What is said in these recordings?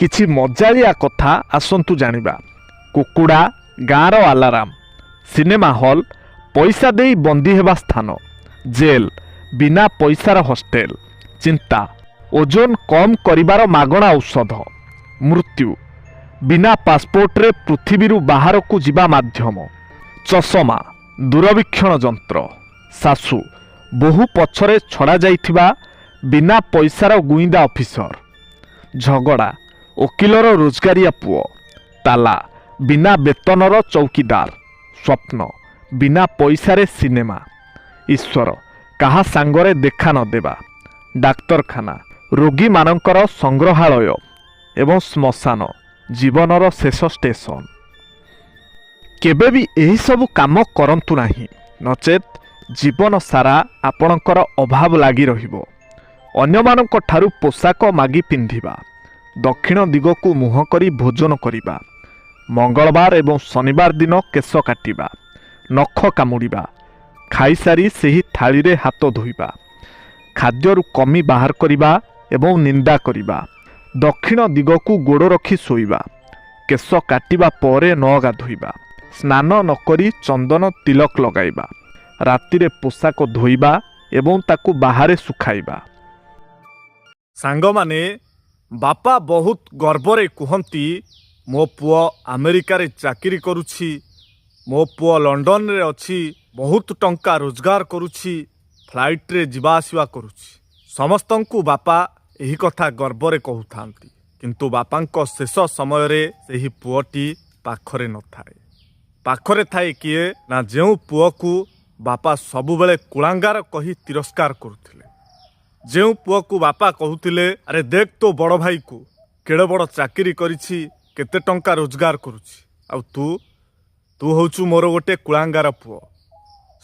କିଛି ମଜାଳିଆ କଥା ଆସନ୍ତୁ ଜାଣିବା। କୁକୁଡ଼ା, ଗାଁର ଆଲାରାମ, ସିନେମା ହଲ୍, ପଇସା ଦେଇ ବନ୍ଦୀ ହେବା ସ୍ଥାନ, ଜେଲ୍, ବିନା ପଇସାର ହଷ୍ଟେଲ, ଚିନ୍ତା, ଓଜନ କମ୍ କରିବାର ମାଗଣା ଔଷଧ, ମୃତ୍ୟୁ, ବିନା ପାସପୋର୍ଟରେ ପୃଥିବୀରୁ ବାହାରକୁ ଯିବା ମାଧ୍ୟମ, ଚଷମା, ଦୂରବୀକ୍ଷଣ ଯନ୍ତ୍ର, ଶାଶୁ, ବୋହୂ ପଛରେ ଛଡ଼ାଯାଇଥିବା ବିନା ପଇସାର ଗୁଇନ୍ଦା ଅଫିସର, ଝଗଡ଼ା, ଓକିଲର ରୋଜଗାରିଆ ପୁଅ, ତାଲା, ବିନା ବେତନର ଚୌକିଦାର, ସ୍ୱପ୍ନ, ବିନା ପଇସାରେ ସିନେମା, ଈଶ୍ୱର, କାହା ସାଙ୍ଗରେ ଦେଖା ନ ଦେବା, ଡାକ୍ତରଖାନା, ରୋଗୀମାନଙ୍କର ସଂଗ୍ରହାଳୟ ଏବଂ ଶ୍ମଶାନ, ଜୀବନର ଶେଷ ଷ୍ଟେସନ। କେବେ ବି ଏହିସବୁ କାମ କରନ୍ତୁ ନାହିଁ, ନଚେତ୍ ଜୀବନ ସାରା ଆପଣଙ୍କର ଅଭାବ ଲାଗି ରହିବ। ଅନ୍ୟମାନଙ୍କ ଠାରୁ ପୋଷାକ ମାଗି ପିନ୍ଧିବା, ଦକ୍ଷିଣ ଦିଗକୁ ମୁହଁ କରି ଭୋଜନ କରିବା, ମଙ୍ଗଳବାର ଏବଂ ଶନିବାର ଦିନ କେଶ କାଟିବା, ନଖ କାମୁଡ଼ିବା, ଖାଇସାରି ସେହି ଥାଳିରେ ହାତ ଧୋଇବା, ଖାଦ୍ୟରୁ କମି ବାହାର କରିବା ଏବଂ ନିନ୍ଦା କରିବା, ଦକ୍ଷିଣ ଦିଗକୁ ଗୋଡ଼ ରଖି ଶୋଇବା, କେଶ କାଟିବା ପରେ ନ ଗାଧୋଇବା, ସ୍ନାନ ନକରି ଚନ୍ଦନ ତିଲକ ଲଗାଇବା, ରାତିରେ ପୋଷାକ ଧୋଇବା ଏବଂ ତାକୁ ବାହାରେ ଶୁଖାଇବା। ସାଙ୍ଗମାନେ, ବାପା ବହୁତ ଗର୍ବରେ କୁହନ୍ତି, ମୋ ପୁଅ ଆମେରିକାରେ ଚାକିରି କରୁଛି, ମୋ ପୁଅ ଲଣ୍ଡନରେ ଅଛି, ବହୁତ ଟଙ୍କା ରୋଜଗାର କରୁଛି, ଫ୍ଲାଇଟ୍ରେ ଯିବା ଆସିବା କରୁଛି। ସମସ୍ତଙ୍କୁ ବାପା ଏହି କଥା ଗର୍ବରେ କହୁଥାନ୍ତି, କିନ୍ତୁ ବାପାଙ୍କ ଶେଷ ସମୟରେ ସେହି ପୁଅଟି ପାଖରେ ନଥାଏ। ପାଖରେ ଥାଏ କିଏ ନା ଯେଉଁ ପୁଅକୁ ବାପା ସବୁବେଳେ କୁଳାଙ୍ଗାର କହି ତିରସ୍କାର କରୁଥିଲେ। ଯେଉଁ ପୁଅକୁ ବାପା କହୁଥିଲେ, ଆରେ ଦେଖ ତୋ ବଡ଼ ଭାଇକୁ, କେଡ଼େ ବଡ଼ ଚାକିରି କରିଛି, କେତେ ଟଙ୍କା ରୋଜଗାର କରୁଛି, ଆଉ ତୁ ହେଉଛୁ ମୋର ଗୋଟେ କୁଳାଙ୍ଗାର ପୁଅ।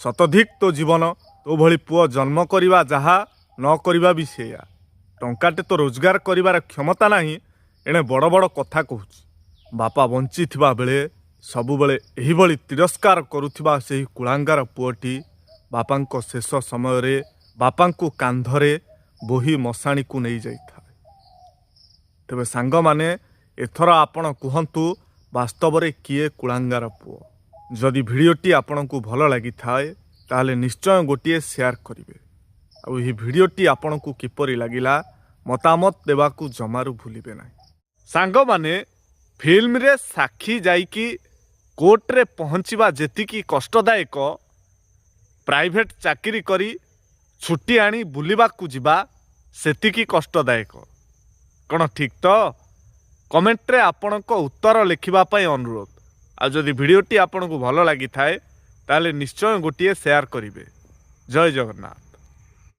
ଶତଧିକ ତୋ ଜୀବନ, ତୋ ଭଳି ପୁଅ ଜନ୍ମ କରିବା ଯାହା, ନ କରିବା ବି ସେଇଆ। ଟଙ୍କାଟେ ତ ରୋଜଗାର କରିବାର କ୍ଷମତା ନାହିଁ, ଏଣେ ବଡ଼ ବଡ଼ କଥା କହୁଛି। ବାପା ବଞ୍ଚିଥିବା ବେଳେ ସବୁବେଳେ ଏହିଭଳି ତିରସ୍କାର କରୁଥିବା ସେହି କୁଳାଙ୍ଗାର ପୁଅଟି ବାପାଙ୍କ ଶେଷ ସମୟରେ ବାପାଙ୍କୁ କାନ୍ଧରେ ବୋହି ମଶାଣିକୁ ନେଇଯାଇଥାଏ। ତେବେ ସାଙ୍ଗମାନେ, ଏଥର ଆପଣ କୁହନ୍ତୁ, ବାସ୍ତବରେ କିଏ କୁଳାଙ୍ଗାର ପୁଅ? ଯଦି ଭିଡ଼ିଓଟି ଆପଣଙ୍କୁ ଭଲ ଲାଗିଥାଏ ତାହେଲେ ନିଶ୍ଚୟ ଗୋଟିଏ ସେୟାର କରିବେ। ଆଉ ଏହି ଭିଡ଼ିଓଟି ଆପଣଙ୍କୁ କିପରି ଲାଗିଲା ମତାମତ ଦେବାକୁ ଜମାରୁ ଭୁଲିବେ ନାହିଁ। ସାଙ୍ଗମାନେ, ଫିଲ୍ମରେ ସାକ୍ଷୀ ଯାଇକି କୋର୍ଟରେ ପହଞ୍ଚିବା ଯେତିକି କଷ୍ଟଦାୟକ, ପ୍ରାଇଭେଟ୍ ଚାକିରି କରି ଛୁଟି ଆଣି ବୁଲିବାକୁ ଯିବା ସେତିକି କଷ୍ଟଦାୟକ। କ'ଣ ଠିକ୍ ତ? କମେଣ୍ଟରେ ଆପଣଙ୍କ ଉତ୍ତର ଲେଖିବା ପାଇଁ ଅନୁରୋଧ। ଆଉ ଯଦି ଭିଡ଼ିଓଟି ଆପଣଙ୍କୁ ଭଲ ଲାଗିଥାଏ ତାହେଲେ ନିଶ୍ଚୟ ଗୋଟିଏ ସେୟାର କରିବେ। ଜୟ ଜଗନ୍ନାଥ।